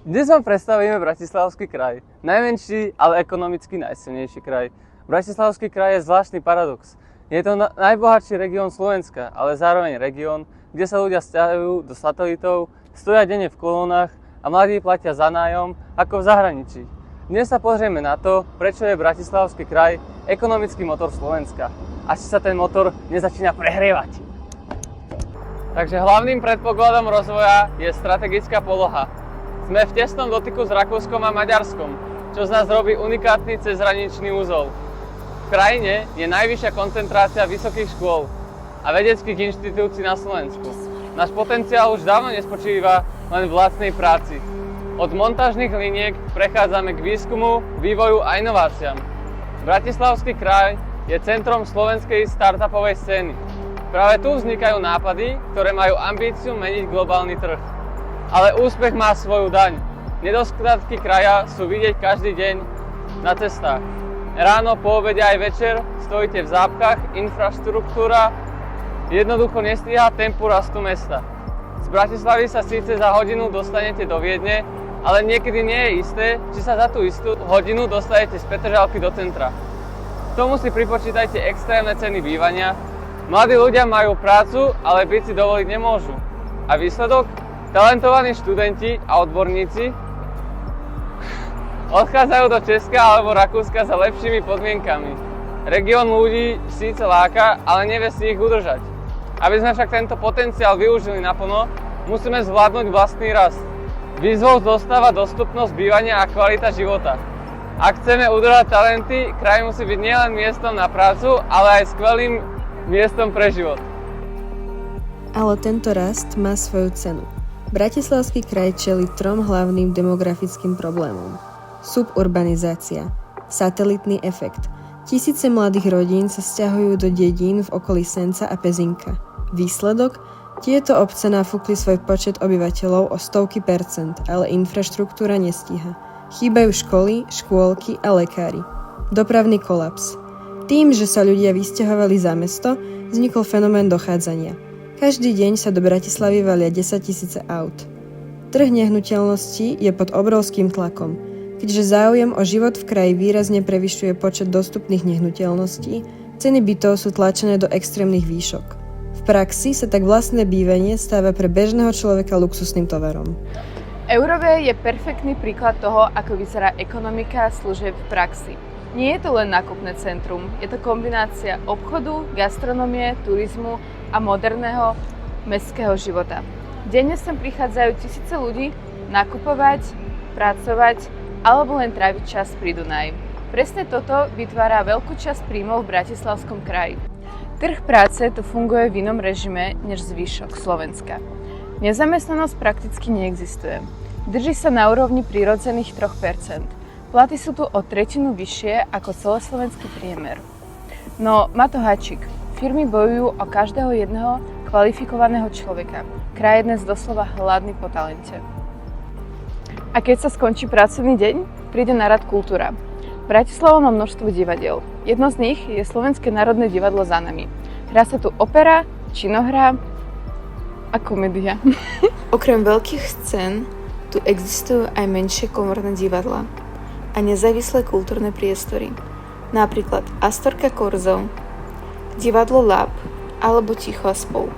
Dnes vám predstavíme Bratislavský kraj. Najmenší, ale ekonomicky najsilnejší kraj. Bratislavský kraj je zvláštny paradox. Je to najbohatší región Slovenska, ale zároveň región, kde sa ľudia sťahujú do satelitov, stoja denne v kolónach a mladí platia za nájom ako v zahraničí. Dnes sa pozrieme na to, prečo je Bratislavský kraj ekonomický motor Slovenska a či sa ten motor nezačína prehrievať. Takže hlavným predpokladom rozvoja je strategická poloha. Sme v tesnom dotyku s Rakúskom a Maďarskom, čo z nás robí unikátny cezhraničný úzol. V krajine je najvyššia koncentrácia vysokých škôl a vedeckých inštitúcií na Slovensku. Náš potenciál už dávno nespočíva len v vlastnej práci. Od montážnych liniek prechádzame k výskumu, vývoju a inováciám. Bratislavský kraj je centrom slovenskej startupovej scény. Práve tu vznikajú nápady, ktoré majú ambíciu meniť globálny trh. Ale úspech má svoju daň. Nedostatky kraja sú vidieť každý deň na cestách. Ráno, po obede aj večer stojíte v zápchách, infraštruktúra jednoducho nestíha tempu rastu mesta. Z Bratislavy sa síce za hodinu dostanete do Viedne, ale niekedy nie je isté, či sa za tú istú hodinu dostanete z Petržalky do centra. K tomu si pripočítajte extrémne ceny bývania. Mladí ľudia majú prácu, ale byt si dovoliť nemôžu. A výsledok? Talentovaní študenti a odborníci odchádzajú do Česka alebo Rakúska za lepšími podmienkami. Región ľudí síce láka, ale nevie si ich udržať. Aby sme však tento potenciál využili naplno, musíme zvládnuť vlastný rast. Výzvou zostáva dostupnosť bývania a kvalita života. Ak chceme udržať talenty, kraj musí byť nielen miestom na prácu, ale aj skvelým miestom pre život. Ale tento rast má svoju cenu. Bratislavský kraj čelí 3 hlavným demografickým problémom. Suburbanizácia, satelitný efekt. Tisíce mladých rodín sa sťahujú do dedín v okolí Senca a Pezinka. Výsledok? Tieto obce nafúkli svoj počet obyvateľov o stovky percent, ale infraštruktúra nestíha. Chýbajú školy, škôlky a lekári. Dopravný kolaps. Tým, že sa ľudia vysťahovali za mesto, vznikol fenomén dochádzania. Každý deň sa do Bratislavy valia 10 000 aut. Trh nehnuteľností je pod obrovským tlakom, keďže záujem o život v kraji výrazne prevyšuje počet dostupných nehnuteľností, ceny bytov sú tlačené do extrémnych výšok. V praxi sa tak vlastné bývanie stáva pre bežného človeka luxusným tovarom. Eurovie je perfektný príklad toho, ako vyzerá ekonomika služieb v praxi. Nie je to len nákupné centrum, je to kombinácia obchodu, gastronómie, turizmu a moderného mestského života. Denne sem prichádzajú tisíce ľudí nakupovať, pracovať alebo len tráviť čas pri Dunaji. Presne toto vytvára veľkú časť príjmov v Bratislavskom kraji. Trh práce tu funguje v inom režime než zvyšok Slovenska. Nezamestnanosť prakticky neexistuje. Drží sa na úrovni prirodzených 3%. Platy sú tu o 1/3 vyššie ako celoslovenský priemer. No má to háčik. Firmy bojujú o každého jedného kvalifikovaného človeka. Kraj je dnes doslova hladný po talente. A keď sa skončí pracovný deň, príde na rad kultúra. Bratislava má množstvo divadiel. Jedno z nich je Slovenské národné divadlo Za nami. Hrá sa tu opera, činohra a komédia. Okrem veľkých scén tu existujú aj menšie komorné divadlá a nezávislé kultúrne priestory. Napríklad Astorka Korzo, Divadlo Lab alebo Ticho a spol.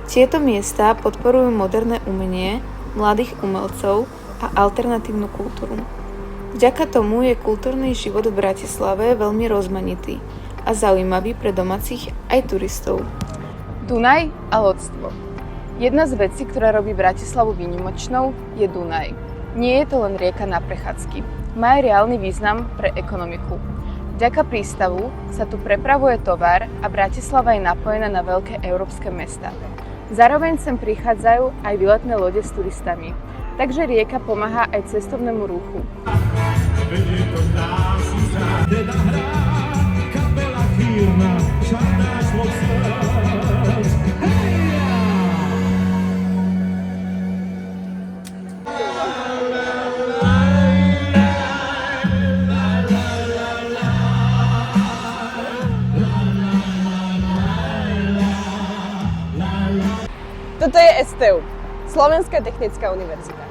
Tieto miesta podporujú moderné umenie, mladých umelcov a alternatívnu kultúru. Vďaka tomu je kultúrny život v Bratislave veľmi rozmanitý a zaujímavý pre domácich aj turistov. Dunaj a lodstvo. Jedna z vecí, ktorá robí Bratislavu výnimočnou, je Dunaj. Nie je to len rieka na prechádzky. Má aj reálny význam pre ekonomiku. Vďaka prístavu sa tu prepravuje tovar a Bratislava je napojená na veľké európske mestá. Zároveň sem prichádzajú aj výletné lode s turistami, takže rieka pomáha aj cestovnému ruchu. Toto je STU. Slovenská technická univerzita.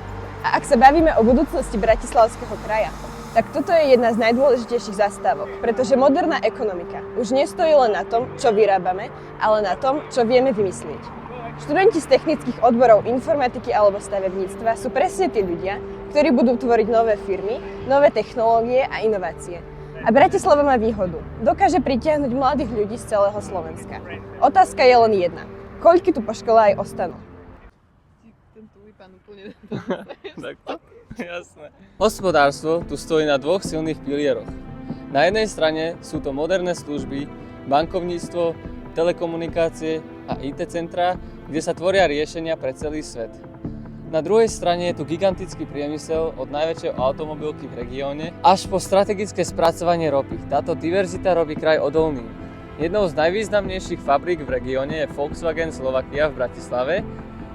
A ak sa bavíme o budúcnosti Bratislavského kraja, tak toto je jedna z najdôležitejších zastávok, pretože moderná ekonomika už nestojí len na tom, čo vyrábame, ale na tom, čo vieme vymyslieť. Študenti z technických odborov informatiky alebo stavebníctva sú presne tí ľudia, ktorí budú tvoriť nové firmy, nové technológie a inovácie. A Bratislava má výhodu. Dokáže pritiahnuť mladých ľudí z celého Slovenska. Otázka je len jedna. Koľky tu po škole aj ostanú? Takto? Jasné. Hospodárstvo tu stojí na dvoch silných pilieroch. Na jednej strane sú to moderné služby, bankovníctvo, telekomunikácie a IT centrá, kde sa tvoria riešenia pre celý svet. Na druhej strane je tu gigantický priemysel od najväčšej automobilky v regióne až po strategické spracovanie ropy. Táto diverzita robí kraj odolný. Jednou z najvýznamnejších fabrík v regióne je Volkswagen Slovakia v Bratislave.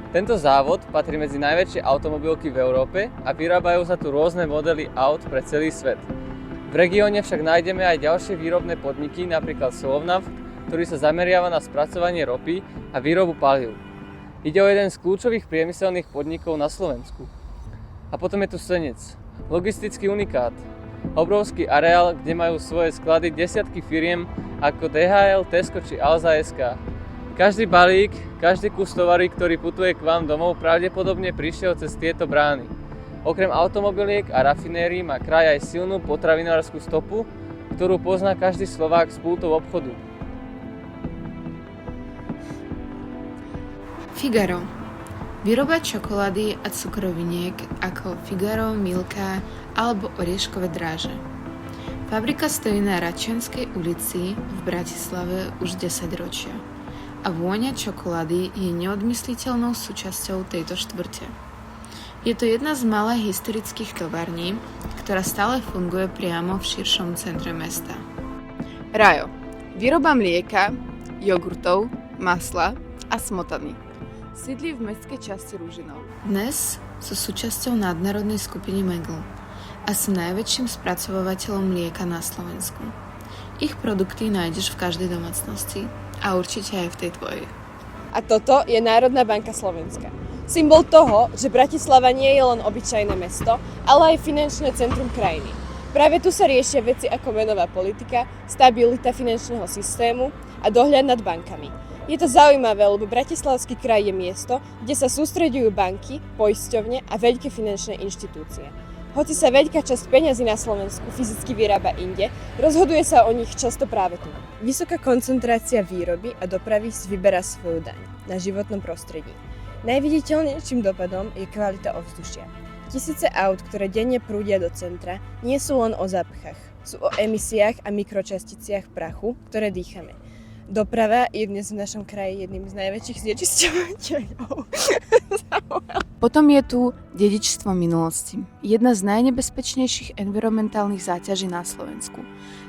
Tento závod patrí medzi najväčšie automobilky v Európe a vyrábajú sa tu rôzne modely aut pre celý svet. V regióne však nájdeme aj ďalšie výrobné podniky, napríklad Slovnaft, ktorý sa zameriava na spracovanie ropy a výrobu palív. Ide o jeden z kľúčových priemyselných podnikov na Slovensku. A potom je tu Senec, logistický unikát. Obrovský areál, kde majú svoje sklady desiatky firiem ako DHL, Tesco či Alza.sk. Každý balík, každý kus tovaru, ktorý putuje k vám domov, pravdepodobne prišiel cez tieto brány. Okrem automobiliek a rafinérií má kraj aj silnú potravinárskú stopu, ktorú pozná každý Slovák z pultov obchodu. Figaro. Výroba čokolády a cukroviniek ako Figaro, Milka alebo orieškové dráže. Fabrika stojí na Račianskej ulici v Bratislave už 10 ročia. A vôňa čokolády je neodmysliteľnou súčasťou tejto štvrte. Je to jedna z malých historických tovární, ktorá stále funguje priamo v širšom centre mesta. Rajo. Výroba mlieka, jogurtov, masla a smotany. Sídli v mestskej časti Ružinov. Dnes sú súčasťou nadnárodnej skupiny Megl a sú najväčším spracovateľom mlieka na Slovensku. Ich produkty nájdeš v každej domácnosti a určite aj v tej tvojej. A toto je Národná banka Slovenska. Symbol toho, že Bratislava nie je len obyčajné mesto, ale aj finančné centrum krajiny. Práve tu sa riešia veci ako menová politika, stabilita finančného systému a dohľad nad bankami. Je to zaujímavé, lebo Bratislavský kraj je miesto, kde sa sústreďujú banky, poisťovne a veľké finančné inštitúcie. Hoci sa veľká časť peňazí na Slovensku fyzicky vyrába inde, rozhoduje sa o nich často práve tu. Vysoká koncentrácia výroby a dopravy si vyberá svoju daň na životnom prostredí. Najviditeľnejším dopadom je kvalita ovzdušia. Tisíce aut, ktoré denne prúdia do centra, nie sú len o zápchách, sú o emisiách a mikročasticiach prachu, ktoré dýchame. Doprava je dnes v našom kraji jedným z najväčších znečisťovateľov. Potom je tu dedičstvo minulosti. Jedna z najnebezpečnejších environmentálnych záťaží na Slovensku.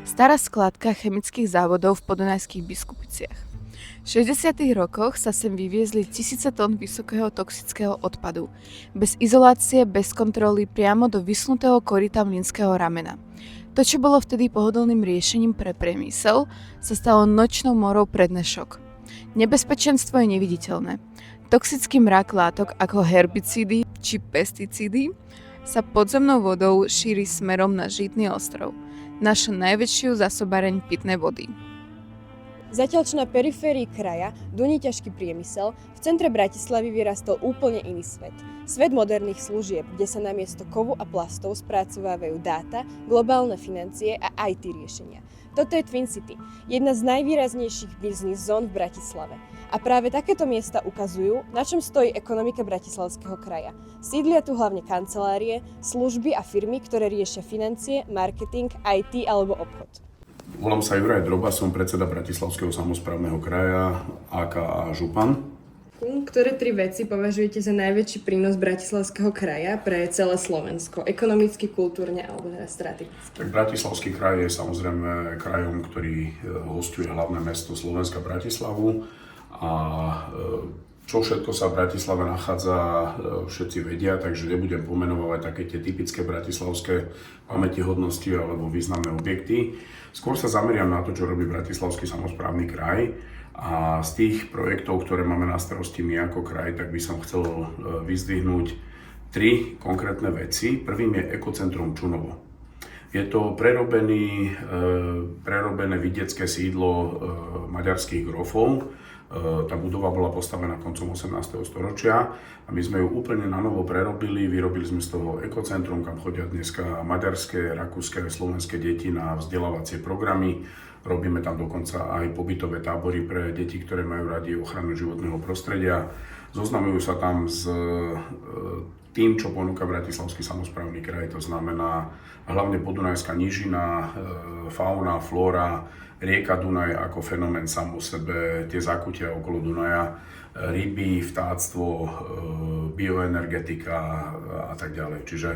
Stará skladka chemických závodov v Podunajských Biskupiciach. V 60. rokoch sa sem vyviezli tisíce tón vysokého toxického odpadu. Bez izolácie, bez kontroly, priamo do vyschnutého koryta mlynského ramena. To, čo bolo vtedy pohodlným riešením pre priemysel, sa stalo nočnou morou pre dnešok. Nebezpečenstvo je neviditeľné. Toxický mrak látok ako herbicídy či pesticídy sa podzemnou vodou šíri smerom na Žitný ostrov, našu najväčšiu zásobareň pitnej vody. Zatiaľ čo na periférii kraja duní ťažký priemysel, v centre Bratislavy vyrastol úplne iný svet. Svet moderných služieb, kde sa namiesto kovu a plastov spracovávajú dáta, globálne financie a IT riešenia. Toto je Twin City, jedna z najvýraznejších business zón v Bratislave. A práve takéto miesta ukazujú, na čom stojí ekonomika Bratislavského kraja. Sídlia tu hlavne kancelárie, služby a firmy, ktoré riešia financie, marketing, IT alebo obchod. Volám sa Juraj Droba, som predseda Bratislavského samosprávneho kraja aka Župan. Ktoré tri veci považujete za najväčší prínos Bratislavského kraja pre celé Slovensko? Ekonomicky, kultúrne alebo teda strategicky? Tak Bratislavský kraj je samozrejme krajom, ktorý hosťuje hlavné mesto Slovenska, Bratislavu. A čo všetko sa v Bratislave nachádza, všetci vedia, takže nebudem pomenovať také tie typické bratislavské pamätihodnosti alebo významné objekty. Skôr sa zameriam na to, čo robí Bratislavský samosprávny kraj A z tých projektov, ktoré máme na starosti my ako kraj, tak by som chcel vyzdvihnúť 3 konkrétne veci. Prvým je Ekocentrum Čunovo. Je to prerobené vidiecké sídlo maďarských grofov. Tá budova bola postavená koncom 18. storočia a my sme ju úplne na novo prerobili. Vyrobili sme z toho ekocentrum, kam chodia dneska maďarské, rakúske a slovenské deti na vzdelávacie programy. Robíme tam dokonca aj pobytové tábory pre deti, ktoré majú radi ochranu životného prostredia. Zoznamujú sa tam s tým, čo ponúka Bratislavský samosprávny kraj, to znamená hlavne Podunajská nížina, fauna, flóra, rieka Dunaj ako fenomén sám o sebe, tie zákutia okolo Dunaja, ryby, vtáctvo, bioenergetika a tak ďalej. Čiže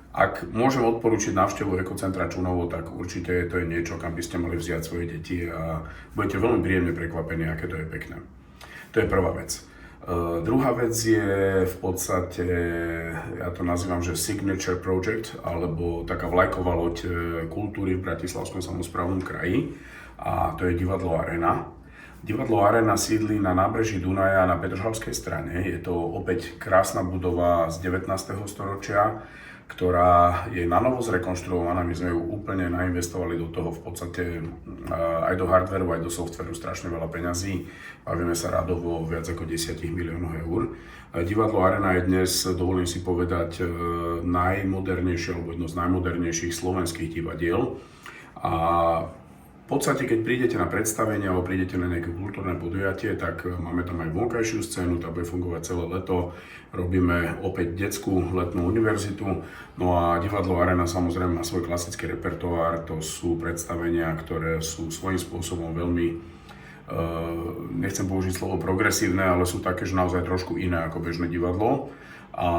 ak môžem odporučiť návštevu Ekocentra Čunovo, tak určite to je niečo, kam by ste mali vziať svoje deti a budete veľmi príjemne prekvapení, aké to je pekné. To je prvá vec. Druhá vec je v podstate, ja to nazývam, že Signature Project, alebo taká vlajková loď kultúry v Bratislavskom samosprávnom kraji, a to je Divadlo Arena. Divadlo Arena sídli na nábreží Dunaja na Petržalskej strane. Je to opäť krásna budova z 19. storočia, ktorá je na novo zrekonštruovaná. My sme ju úplne nainvestovali do toho v podstate aj do hardwareu, aj do softwareu strašne veľa peňazí. Bavíme sa radovo viac ako 10 miliónov eur. Divadlo Arena je dnes, dovolím si povedať, najmodernejšie alebo jedno z najmodernejších slovenských divadiel. A v podstate, keď prídete na predstavenie alebo prídete na nejaké kultúrne podujatie, tak máme tam aj vonkajšiu scénu, tá bude fungovať celé leto. Robíme opäť detskú letnú univerzitu. No a Divadlo Arena samozrejme má svoj klasický repertoár. To sú predstavenia, ktoré sú svojím spôsobom veľmi, nechcem použiť slovo progresívne, ale sú také, že naozaj trošku iné ako bežné divadlo. A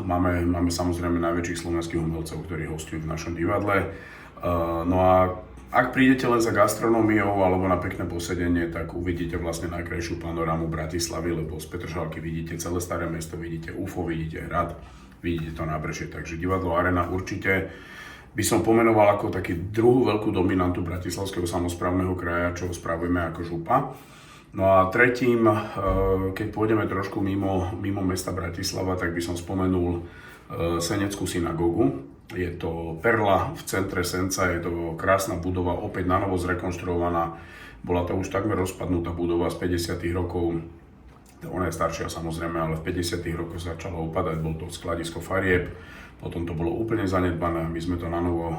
máme samozrejme najväčších slovenských umelcov, ktorí hostujú v našom divadle. No a ak prídete len za gastronómiou alebo na pekné posedenie, tak uvidíte vlastne najkrajšiu panorámu Bratislavy, lebo z Petržalky vidíte celé staré mesto, vidíte UFO, vidíte hrad, vidíte to nábrežie. Takže Divadlo Arena určite by som pomenoval ako taký druhú veľkú dominantu Bratislavského samosprávneho kraja, čo spravujeme ako župa. No a tretím, keď pôjdeme trošku mimo mesta Bratislava, tak by som spomenul Seneckú synagógu. Je to perla v centre Senca, je to krásna budova, opäť na novo zrekonštruovaná. Bola to už takmer rozpadnutá budova z 50. rokov. Ona je staršia samozrejme, ale v 50. rokoch začalo upadať, bol to skladisko farieb. Potom to bolo úplne zanedbané a my sme to na novo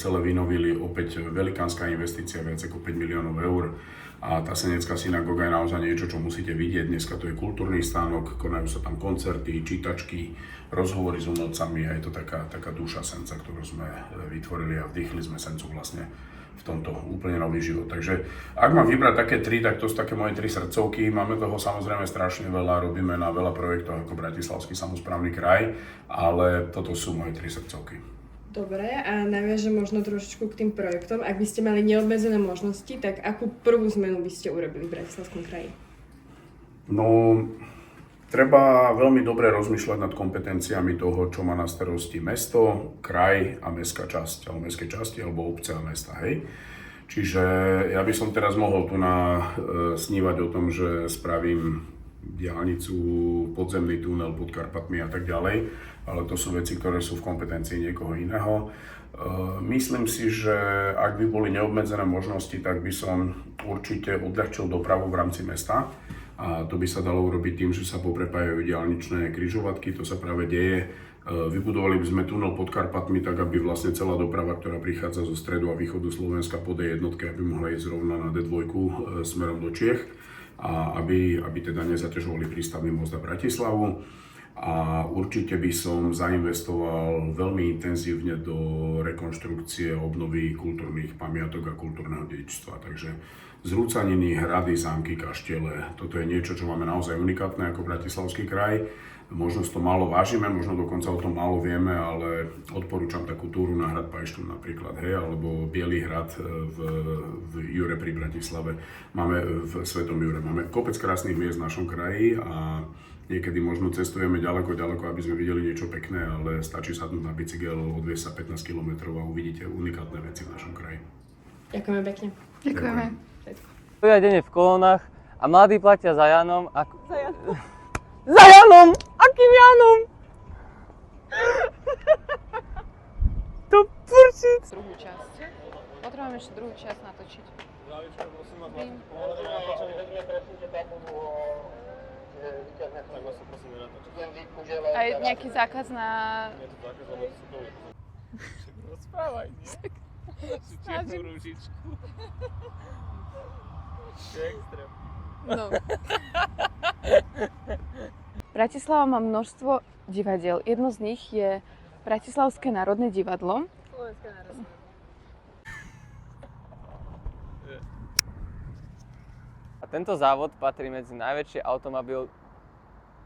celé vynovili. Opäť velikánska investícia, viac ako 5 miliónov eur. A tá Senecká synagóga je naozaj niečo, čo musíte vidieť. Dneska to je kultúrny stánok, konajú sa tam koncerty, čítačky, rozhovory s umelcami a je to taká duša Senca, ktorú sme vytvorili a vdýchli sme Sencu vlastne v tomto úplne nový život. Takže ak mám vybrať také 3, tak to sú také moje 3 srdcovky. Máme toho samozrejme strašne veľa, robíme na veľa projektov ako Bratislavský samosprávny kraj, ale toto sú moje 3 srdcovky. Dobre, a naviažem možno trošičku k tým projektom. Ak by ste mali neobmedzené možnosti, tak akú prvú zmenu by ste urobili v Bratislavskom kraji? No, treba veľmi dobre rozmýšľať nad kompetenciami toho, čo má na starosti mesto, kraj a mestská časť, alebo mestské časti, alebo obce a mesta, hej. Čiže ja by som teraz mohol tu snívať o tom, že spravím diaľnicu, podzemný tunel pod Karpatmi a tak ďalej, ale to sú veci, ktoré sú v kompetencii niekoho iného. Myslím si, že ak by boli neobmedzené možnosti, tak by som určite odľahčil dopravu v rámci mesta. A to by sa dalo urobiť tým, že sa poprepájajú diaľničné križovatky, to sa práve deje. Vybudovali by sme tunel pod Karpatmi tak, aby vlastne celá doprava, ktorá prichádza zo stredu a východu Slovenska po D1, aby mohla ísť rovno na D2 smerom do Čiech a aby teda nezaťažovali prístavný most a Bratislavu. A určite by som zainvestoval veľmi intenzívne do rekonštrukcie a obnovy kultúrnych pamiatok a kultúrneho dedičstva. Takže zrúcaniny, hrady, zámky, kaštiele, toto je niečo, čo máme naozaj unikátne ako Bratislavský kraj. Možno to málo vážime, možno dokonca o tom málo vieme, ale odporúčam takú túru na hrad Pajštún napríklad, hej, alebo Bielý hrad v Jure pri Bratislave. Máme v Svetom Jure, máme kopec krásnych miest v našom kraji a niekedy možno cestujeme ďaleko, aby sme videli niečo pekné, ale stačí sadnúť na bicykel, odviesť sa 15 km a uvidíte unikátne veci v našom kraji. Ďakujeme pekne. Ďakujeme. Pojedenie v kolónach A mladí platia za Janom ako... Za Janom! Akým Janom? To prčic! Druhú časť. Potrebujeme ešte druhú časť natočiť. A je nejaký zákaz na... Rozprávaj, nie? Čiernu rúžičku. Extrém. No. Bratislava má množstvo divadiel. Jedno z nich je Bratislavské národné divadlo. Slovenské národné. A tento závod patrí medzi najväčšie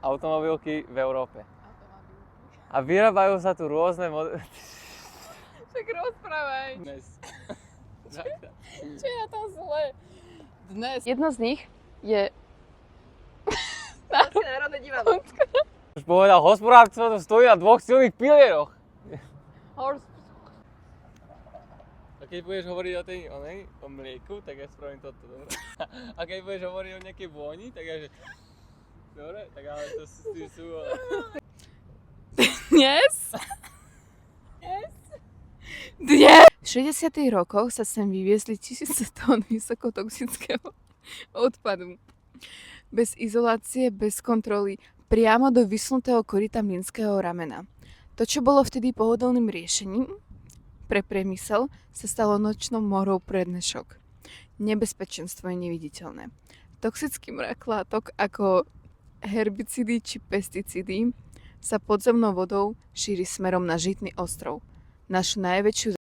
automobilky v Európe. A vyrábajú sa tu rôzne modely. Tak rozprávaj. Dnes. Čo je na tom zle? Dnes. Jedno z nich je... Slovenské národné divadlo. Už povedal, hospodárstvo to stojí na dvoch silných pilieroch. A keď budeš hovoriť o mlieku, tak ja spravím toto, dobre? A keď budeš hovoriť o nejakej vôni, tak ja že... Dobre, tak ale to sú... Dnes? Dnes? V 60. rokoch sa sem vyviezli tisíce tón vysokotoxického odpadu. Bez izolácie, bez kontroly, priamo do vysnutého koryta mlynského ramena. To, čo bolo vtedy pohodlným riešením pre priemysel, sa stalo nočnou morou pre dnešok. Nebezpečenstvo je neviditeľné. Toxický mrak látok ako herbicídy či pesticídy sa podzemnou vodou šíri smerom na Žitný ostrov, našu najväčšiu